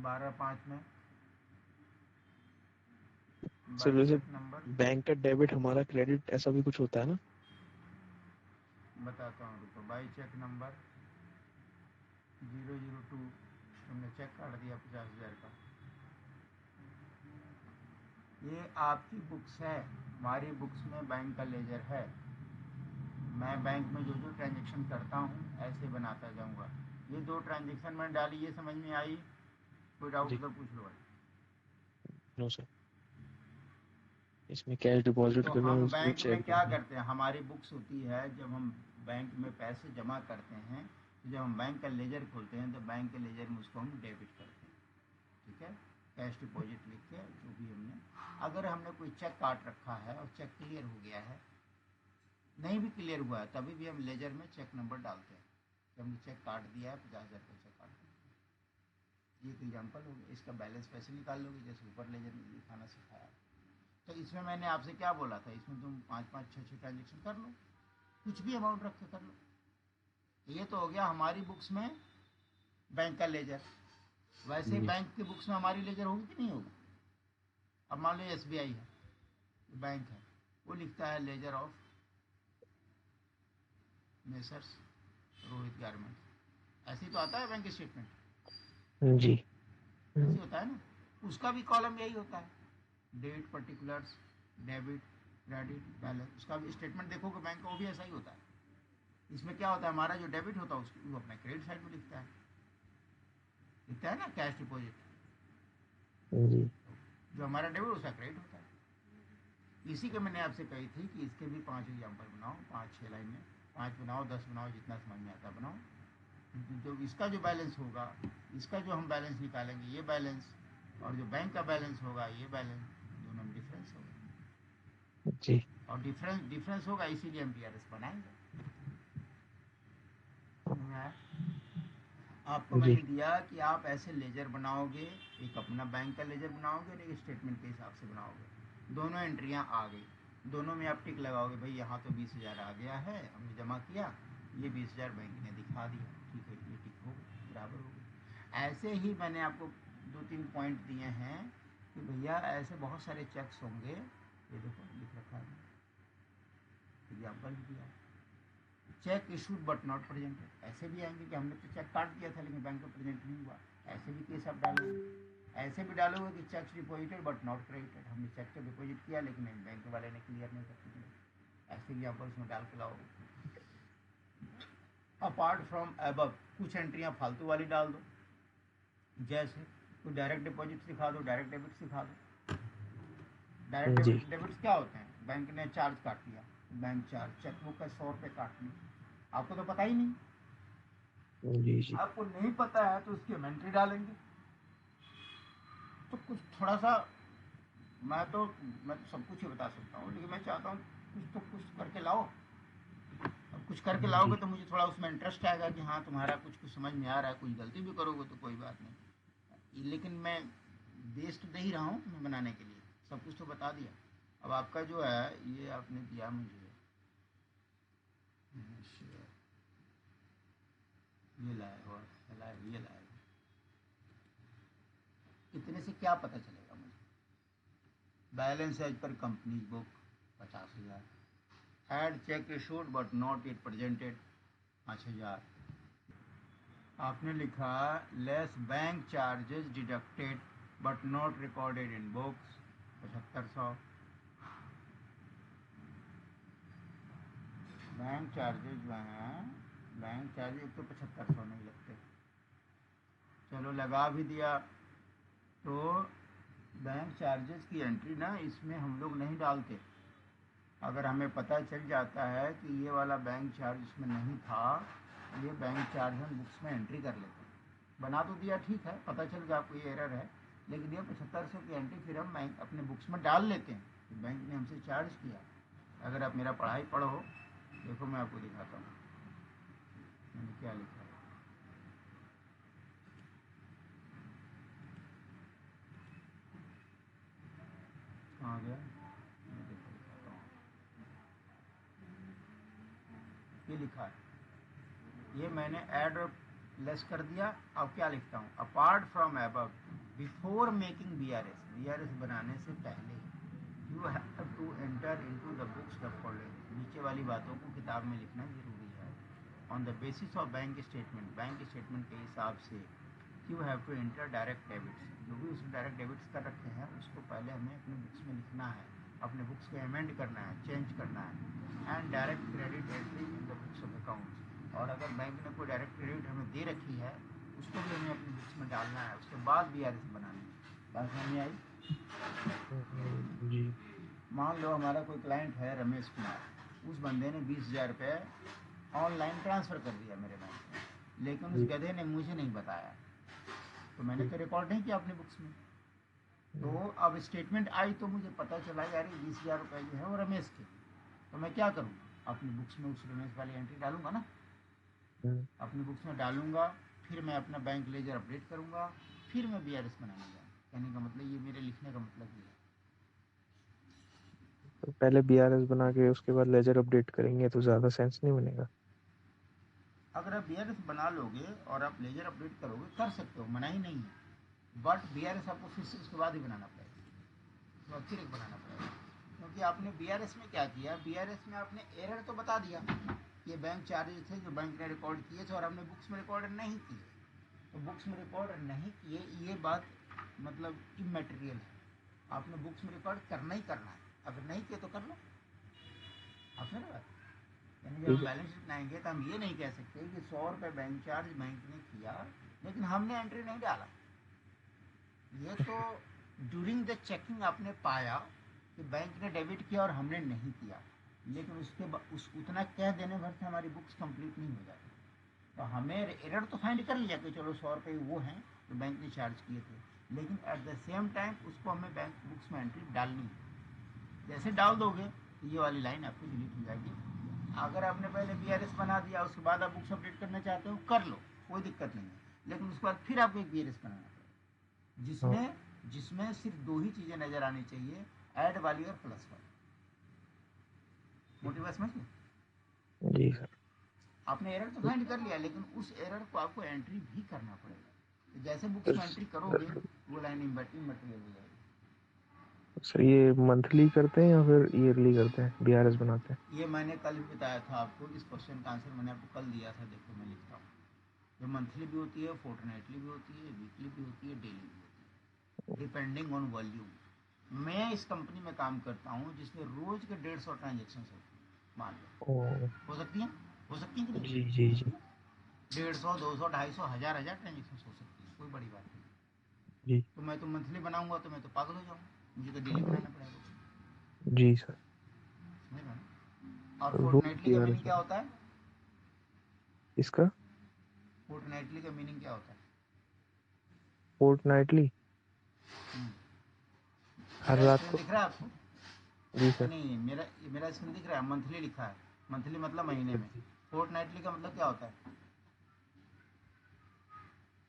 12 5 में सर बाई वैसे चेक नंबर, बैंक का डेबिट हमारा क्रेडिट ऐसा भी कुछ होता है ना? बताता हूँ रुको। बाई चेक नंबर 002, तुमने चेक काट दिया 50,000 का। ये आपकी बुक्स है, हमारी बुक्स में बैंक का लेजर है। मैं बैंक में जो जो ट्रांजेक्शन करता हूँ ऐसे बनाता जाऊँगा। ये 2 ट्रांजेक्शन मैंने डाली, ये समझ में आई? कोई डाउट जी। तो पूछ लो भाई। No sir. इसमें कैश डिपॉजिट तो करना, हम उसमें बैंक में चेक क्या देना। करते हैं, हमारी बुक्स होती है, जब हम बैंक में पैसे जमा करते हैं, तो जब हम बैंक का लेजर खोलते हैं तो बैंक के लेजर में उसको हम डेबिट करते हैं। ठीक है? कैश डिपॉजिट लिख के जो भी हमने, अगर हमने कोई चेक काट रखा है और चेक क्लियर हो गया है, नहीं भी क्लियर हुआ है, तभी भी हम लेजर में चेक नंबर डालते हैं कि हमने चेक काट दिया है, 50,000 का चेक काट दिया। ये एक एग्जाम्पल हो गया। इसका बैलेंस पैसे निकाल लोगे जैसे ऊपर लेजर में दिखाना सिखाया। तो इसमें मैंने आपसे क्या बोला था, इसमें तुम 5 5 6 6 ट्रांजेक्शन कर लो, कुछ भी अमाउंट रख के कर लो। ये तो हो गया हमारी बुक्स में बैंक का लेजर। वैसे ही जी। बैंक की बुक्स में हमारी लेजर होगी कि नहीं होगी? अब मान लो एसबीआई है, बैंक है, वो लिखता है laser of messrs Rohit garment. ऐसे ही तो आता है बैंक स्टेटमेंट, जी। ऐसे होता है ना? उसका भी कॉलम यही होता है, date, particulars, debit, credit, balance. उसका भी स्टेटमेंट देखोगे बैंक का, वो भी ऐसा ही होता है। इसमें क्या होता है, हमारा जो डेबिट होता है उसको वो अपने क्रेडिट साइड में लिखता है ना, कैश डिपॉजिट। जी। जो हमारा डेबिट उसका क्रेडिट होता है। इसी के मैंने आपसे कही थी कि इसके भी 5 एग्जाम्पल बनाओ, 5 6 लाइन में, 5 बनाओ, 10 बनाओ, जितना समझ में आता बनाओ। जो इसका जो बैलेंस होगा, इसका जो हम बैलेंस निकालेंगे ये बैलेंस, और जो बैंक का बैलेंस होगा ये बैलेंस, दोनों में डिफरेंस होगा। जी। और डिफरेंस डिफरेंस होगा, इसीलिए हम बीआरएस बनाएंगे। आपको जी। मैंने दिया कि आप ऐसे लेजर बनाओगे, एक अपना बैंक का लेजर बनाओगे और एक स्टेटमेंट के हिसाब से बनाओगे। दोनों एंट्रियां आ गई, दोनों में आप टिक लगाओगे, भाई यहाँ तो 20,000 आ गया है, हमने जमा किया, ये 20,000 बैंक ने दिखा दिया, ठीक है, ये टिक हो गया, बराबर हो गया। ऐसे ही मैंने आपको 2 3 पॉइंट दिए हैं कि भैया ऐसे बहुत सारे चेक्स होंगे। ये देखो लिख रखा है, एग्जाम्पल दिया, check issued but not presented. ऐसे भी आएंगे कि हमने तो चेक काट दिया था लेकिन बैंक में प्रेजेंट नहीं हुआ, ऐसे भी केस आप डालोगे। ऐसे भी डालोगे कि check deposited but not credited, हमने चेक तो डिपॉजिट किया लेकिन बैंक वाले ने क्लियर नहीं कर दिया। ऐसे भी आप उसमें डाल के लाओगे। अपार्ट फ्रॉम अबव कुछ एंट्रियां फालतू वाली डाल दो, जैसे कोई डायरेक्ट डिपॉजिट सिखा दो, डायरेक्ट डेबिट सिखा दो। डायरेक्ट जी। डेबिट्स क्या होते हैं, बैंक ने चार्ज काट लिया, बैंक चार्ज, चेकबुक का 100 रुपये काट लिया, आपको तो पता ही नहीं। जी। जी। आपको नहीं पता है तो उसकी इन्वेंट्री डालेंगे। तो कुछ थोड़ा सा, मैं तो सब कुछ ही बता सकता हूँ, लेकिन मैं चाहता हूँ कुछ करके लाओ। अब कुछ करके लाओगे जी तो मुझे थोड़ा उसमें इंटरेस्ट आएगा कि हाँ तुम्हारा कुछ समझ में आ रहा है। कुछ गलती भी करोगे तो कोई बात नहीं, लेकिन मैं बेस तो दे ही रहा हूँ तुम्हें बनाने के लिए, सब कुछ तो बता दिया। अब आपका जो है ये आपने दिया मुझे, ये लाए और लाए, ये लाए, इतने से क्या पता चलेगा मुझे? Balance as per company book 50,000, had cheque issued but not it presented 5,000। आपने लिखा less bank charges deducted but not recorded in books 7,500। Bank charges जो हैं, बैंक चार्जेस तो 7,500 नहीं लगते। चलो लगा भी दिया। तो बैंक चार्जेस की एंट्री ना इसमें हम लोग नहीं डालते। अगर हमें पता चल जाता है कि ये वाला बैंक चार्ज इसमें नहीं था, ये बैंक चार्ज हम बुक्स में एंट्री कर लेते हैं। बना तो दिया, ठीक है, पता चल गया आपको ये एरर है, लेकिन ये 7,500 की एंट्री फिर हम बैंक अपने बुक्स में डाल लेते हैं कि बैंक ने हमसे चार्ज किया। अगर आप मेरा पढ़ाई पढ़ो, देखो मैं आपको दिखाता हूँ मैंने क्या लिखा है। कहाँ गया? मैं देखो दिखाता हूँ, ये लिखा है, ये मैंने ऐड और लेस कर दिया। अब क्या लिखता हूँ, apart from above before making BRS बनाने से पहले you have to enter into the books the following, नीचे वाली बातों को किताब में लिखना जरूरी है। On the basis of bank statement के हिसाब से you have to enter direct debits, जो भी उसमें डायरेक्ट डेबिट्स कर रखे हैं उसको पहले हमें अपने बुक्स में लिखना है, अपने बुक्स को अमेंड करना है, चेंज करना है। And direct credit entry in the books of accounts, और अगर बैंक ने कोई डायरेक्ट क्रेडिट हमें दे रखी है उसको भी हमें अपनी बुक्स में डालना है। उसके बाद बीआरएस बनानी है। बात समझ में आई? जी मान लो हमारा कोई क्लाइंट है रमेश कुमार, उस बंदे ने 20,000 रुपये ऑनलाइन ट्रांसफ़र कर दिया मेरे बैंक में, लेकिन उस जी गधे ने मुझे नहीं बताया, तो मैंने जी तो रिकॉर्ड नहीं किया अपने बुक्स में। तो अब स्टेटमेंट आई तो मुझे पता चला यार ये 20,000 रुपये जो है वो रमेश के, तो मैं क्या करूँ, अपनी बुक्स में उस रमेश वाली एंट्री डालूंगा ना, हम्म, अपनी बुक्स में डालूंगा, फिर मैं अपना बैंक लेजर अपडेट करूंगा, फिर मैं बीआरएस बनाऊंगा। कहने का मतलब ये, मेरे लिखने का मतलब ये है। तो पहले बीआरएस बना के उसके बाद लेजर अपडेट करेंगे तो ज़्यादा सेंस नहीं बनेगा। अगर आप बीआरएस बना लोगे और आप लेजर अपडेट करोगे, कर सकते हो, मना ही नहीं है, बट बीआरएस आपको फिर से उसके बाद ही बनाना पड़ेगा, तो फिर एक बनाना पड़ेगा। क्योंकि आपने बीआरएस में क्या किया, बीआरएस में आपने एरर तो बता दिया, ये बैंक चार्जेस थे जो बैंक ने रिकॉर्ड किए थे और हमने बुक्स में रिकॉर्ड नहीं किए। तो बुक्स में रिकॉर्ड नहीं किए ये बात मतलब इमेटेरियल है, आपने बुक्स में रिकॉर्ड करना ही करना है, अगर नहीं किए तो कर लो। आप समझ रहे? यानी जब ठीक हम है। बैलेंस शीट बनाएंगे तो हम ये नहीं कह सकते कि 100 रुपये बैंक चार्ज बैंक ने किया लेकिन हमने एंट्री नहीं डाला। ये तो ड्यूरिंग द चेकिंग आपने पाया कि बैंक ने डेबिट किया और हमने नहीं किया, लेकिन उसके उस उतना कह देने भर से हमारी बुक्स कंप्लीट नहीं हो जाती। तो हमें एरर तो फाइंड कर लिया कि चलो 100 रुपये वो हैं जो बैंक ने चार्ज किए थे, लेकिन एट द सेम टाइम उसको हमें बैंक बुक्स में एंट्री डालनी है। जैसे डाल दोगे तो ये वाली लाइन आपकी डिलीट हो जाएगी। अगर आपने पहले बीआरएस बना दिया उसके बाद आप बुक्स अपडेट करना चाहते हो कर लो, कोई दिक्कत नहीं है, लेकिन उसके बाद फिर आपको एक बीआरएस बनाना पड़ेगा हाँ जिसमें सिर्फ दो ही चीज़ें नज़र आनी चाहिए, ऐड वाली और प्लस वाली। मोटी बात समझ लो। जी सर। आपने एरर तो फाइंड कर लिया, लेकिन उस एरर को आपको एंट्री भी करना पड़ेगा। तो जैसे बुक्स में एंट्री करोगे वो लाइन इमटेरियल हो जाएगी। सर ये मंथली करते हैं या फिर ईयरली करते हैं बीआरएस बनाते हैं? ये मैंने कल भी बताया था आपको, इस क्वेश्चन का आंसर मैंने आपको कल दिया था। देखो मैं लिखता हूँ, जो मंथली भी होती है, फोर्टनाइटली भी होती है, वीकली भी होती है, डेली भी होती है, डिपेंडिंग ऑन वॉल्यूम। मैं इस कंपनी में काम करता हूँ जिसमें रोज के 150 ट्रांजेक्शन होती है, मान लो ओ हो सकती हैं, हो सकती हैं कि जी नहीं? जी जी 150, 200, 250, हजार हजार ट्रांजेक्शन हो सकती है, कोई बड़ी बात नहीं। जी तो मैं तो मंथली बनाऊंगा तो मैं तो पागल हो जाऊंगा, मुझे तो डेली बनाना पड़ेगा। जी सर। समझ रहे हो? और रोज फोर्टनाइटली का बीआरएस मीनिंग क्या बना होता है? इसका फोर्टनाइटली का मीनिंग क्या होता है? फोर्टनाइटली हर मेरा रात स्क्रीन को। दिख रहा है आपको? जी सर। नहीं, मेरा स्क्रीन दिख रहा है, मंथली लिखा है। मंथली मतलब महीने में। फोर्टनाइटली का मतलब क्या होता है?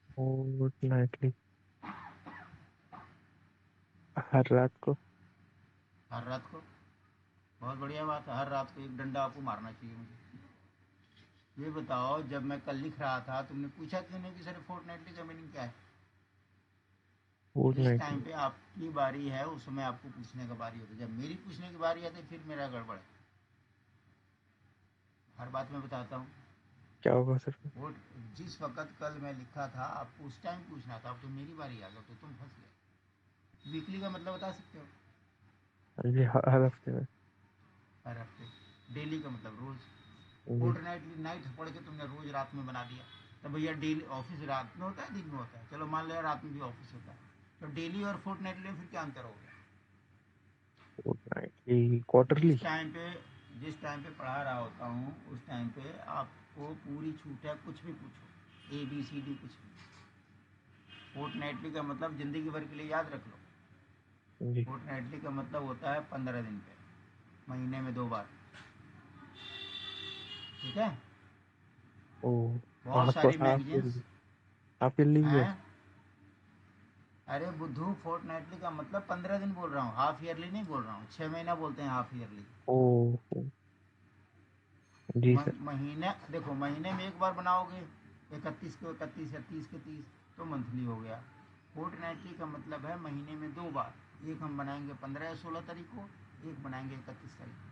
फोर्टनाइटली हर रात को। हर रात को। बहुत बढ़िया बात है, हर रात को एक डंडा आपको मारना चाहिए मुझे। ये बताओ, जब मैं कल लिख रहा था तुमने पूछा क्यों नहीं कि सर फोर्टनाइटली का मीनिंग क्या है? जिस टाइम फोर्टनाइटली। पे आपकी बारी है उस समय आपको पूछने का बारी होता है, जब मेरी पूछने की बारी आती है फिर मेरा गड़बड़ है। हर बात में बताता हूँ। क्या होगा सर? वो जिस वक्त कल मैं लिखा था आपको उस टाइम पूछना था, अब तो मेरी बारी आ गई तो तुम फंस गए। वीकली का मतलब बता सकते हो? हाँ जी, हर हफ्ते में। हर हफ्ते। डेली का मतलब रोज। जी। फोर्टनाइटली नाइट पढ़ के तुमने रोज रात में बना दिया। तो भैया डेली ऑफिस रात में होता है दिन में होता है? चलो मान लिया रात में भी ऑफिस होता है, तो डेली और फोर्टनाइटली में फिर क्या अंतर हो गया? Fortnightly quarterly. जिस टाइम पे पढ़ा रहा होता हूँ उस टाइम पे आपको पूरी छूट है, कुछ भी पूछो, ABCD कुछ भी। फोर्टनाइटली का मतलब ज़िंदगी भर के लिए याद रख लो। जी। फोर्टनाइटली का मतलब होता है 15 दिन पे, महीने में 2 बार। ठीक है? ओ। बहुत आप सारी half magazines yearly. Half yearly भी है? हैं। अरे बुद्धू, फोर्टनाइटली का मतलब 15 दिन बोल रहा हूँ, हाफ ईयरली नहीं बोल रहा हूँ। 6 महीना बोलते हैं हाफ ईयरली। ओ। ओ, जी सर। महीने देखो, महीने में एक बार बनाओगे, 31 को 31 या 30 के 30, तो मंथली हो गया। फोर्टनाइटली का मतलब है महीने में 2 बार। एक हम बनाएंगे 15 या 16 तारीख को, एक बनाएंगे 31 तारीख को।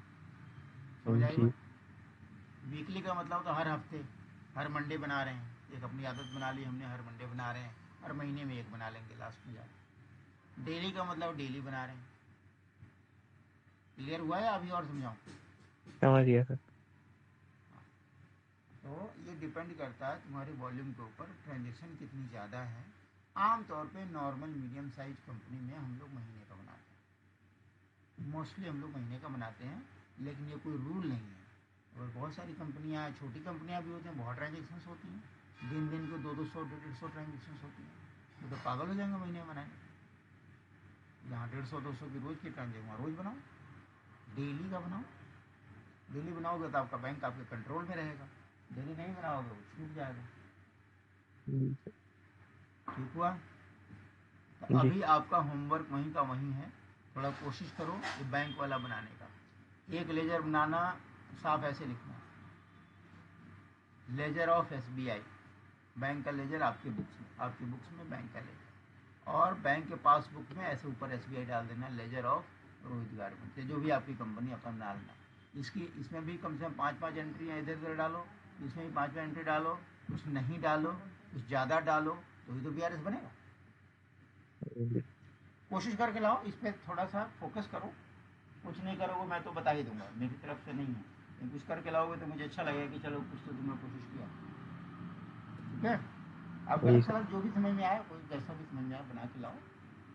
समझ आई जी। बात? वीकली का मतलब तो हर हफ्ते, हर मंडे बना रहे हैं। एक अपनी आदत बना ली हमने, हर मंडे बना रहे हैं। हर महीने में एक बना लेंगे लास्ट में जाकर। डेली का मतलब डेली बना रहे हैं। क्लियर हुआ है? अभी और समझाऊँ? समझ गया सर। तो ये डिपेंड करता है तुम्हारी वॉल्यूम के ऊपर, ट्रांजेक्शन कितनी ज़्यादा है। आमतौर पे नॉर्मल मीडियम साइज कंपनी में हम लोग महीने का बनाते हैं, मोस्टली हम लोग महीने का बनाते हैं। लेकिन ये कोई रूल नहीं है। और बहुत सारी कंपनियां, छोटी कंपनियां भी होती हैं, बहुत ट्रांजेक्शन्स होती हैं, दिन दिन के 200 150 ट्रांजेक्शन्स होती हैं। वो तो पागल हो जाएंगे महीने में बनाने। जहाँ 150 200 की रोज़ की ट्रांजेक्शन वहाँ रोज़ बनाओ, डेली का बनाओ। डेली बनाओगे तो आपका बैंक आपके कंट्रोल में रहेगा। डेली नहीं बनाओगे वो छूट जाएगा। जी सर। ठीक हुआ? तो जी। अभी आपका होमवर्क वहीं का वहीं है। थोड़ा कोशिश करो ये बैंक वाला बनाने का। एक लेजर बनाना, साफ ऐसे लिखना, लेजर ऑफ SBI। बैंक का लेजर आपकी बुक्स में बैंक का लेजर। और बैंक के पासबुक में ऐसे ऊपर SBI डाल देना, लेजर ऑफ रोहित गारमेंट, जो भी आपकी कंपनी अपन डालना। इसमें भी कम से कम 5-5 एंट्री इधर उधर डालो। इसमें भी 5-5 एंट्री डालो। कुछ नहीं डालो, कुछ ज़्यादा डालो, तो ही तो BRS बनेगा। जी। कोशिश करके लाओ, इस पर थोड़ा सा फोकस करो। कुछ नहीं करोगे मैं तो बता ही दूंगा, मेरी तरफ से नहीं है, लेकिन कुछ करके लाओगे तो मुझे अच्छा लगेगा कि चलो कुछ तो तुमने कोशिश किया। ठीक है? आप जी गलत सर। सलत जो भी समझ में आए, कोई जैसा भी समझ में आए बना के लाओ।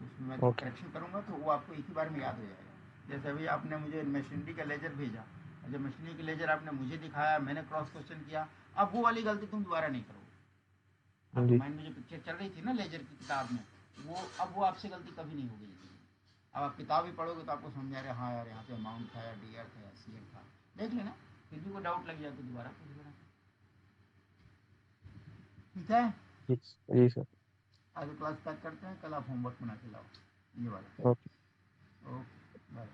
उसमें मैं ओके। करेक्शन करूँगा तो वो आपको एक ही बार में याद हो जाएगा। जैसे अभी आपने मुझे मशीनरी का लेजर भेजा, और जब मशीनरी का लेजर आपने मुझे दिखाया, मैंने क्रॉस क्वेश्चन किया, अब वो वाली गलती तुम दोबारा नहीं करोगे। आपके जी। माइंड में जो पिक्चर चल रही थी ना लेजर की किताब में, वो आपसे गलती कभी नहीं होगी। अब आप किताब ही पढ़ोगे तो आपको समझ आ रहा है, हाँ यार यहाँ पे अमाउंट था या DR था या CR था। देख लेना, फिर भी कोई डाउट लग जाए तो दोबारा पूछ लेना। ठीक है? जी। जी सर। आगे क्लास पैक करते हैं, कल आप होमवर्क बना के लाओ ये वाला। ओके। Okay, bye.